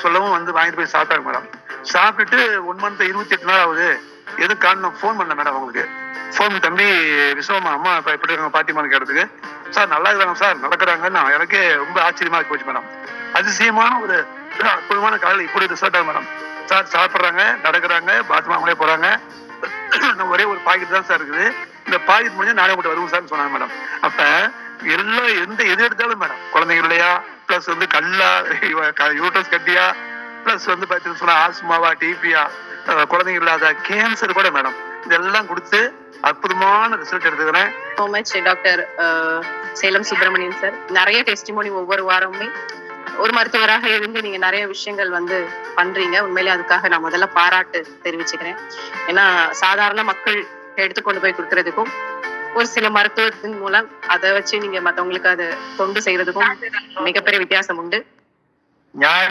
சொல்லவும் வந்து வாங்கிட்டு போய் சாப்பிட்டாங்க மேடம். சாப்பிட்டுட்டு 1 மந்த் 28 நாள் ஆகுது, எதுவும் காரணம் ஃபோன் பண்ண மேடம் அவங்களுக்கு. ஃபோன் தம்பி விஸ்வமா அம்மா இப்போ எப்படி இருக்காங்க பாட்டிமான்னு கேட்டதுக்கு, சார் நல்லா இருக்கிறாங்க சார், நடக்கிறாங்கன்னு எனக்கே ரொம்ப ஆச்சரியமா போச்சு மேடம். அதிசயமான ஒரு அற்புதமான காலையில் இப்படி ரிசல்ட் மேடம். சார் சாப்பிட்றாங்க, நடக்கிறாங்க, பாத்ரூம் அவங்களே போறாங்க. ஒரே ஒரு பாக்கெட் தான் சார் இருக்குது, இந்த பாக்கெட் முடிஞ்சு நானே மட்டும் வருவோம் சார்னு சொன்னாங்க மேடம். அப்ப எல்லாம் எது எடுத்தாலும் மேடம், குழந்தைங்க இல்லையா, பிளஸ் வந்து கல்லா, யூட்ரஸ் கட்டியா, பிளஸ் வந்து பார்த்தீங்கன்னு சொன்னா ஆஸ்மாவா, டிபியா, குழந்தைங்க இல்லாத கேன்சர் கூட மேடம், இதெல்லாம் கொடுத்து அற்புதமான ரிசல்ட் எடுத்துக்கிறேன். So much doctor Salem Subramanian sir. நிறைய டெஸ்டிமோனி ஒவ்வொரு வாரமுமே ஒரு மருத்துவராக இருந்து நீங்க நிறைய விஷயங்கள் வந்து பண்றீங்க. உண்மையிலே அதுக்காக நான் முதல்ல பாராட்டு தெரிவிச்சுக்கிறேன். ஏன்னா சாதாரண மக்கள் எடுத்துக்கொண்டு போய் கொடுக்கறதுக்கும் ஒரு சில மருத்துவத்தின் மூலம் அதை வச்சு நீங்க மத்தவங்களுக்கு அதை தொண்டு செய்யறதுக்கும் மிகப்பெரிய வித்தியாசம் உண்டு.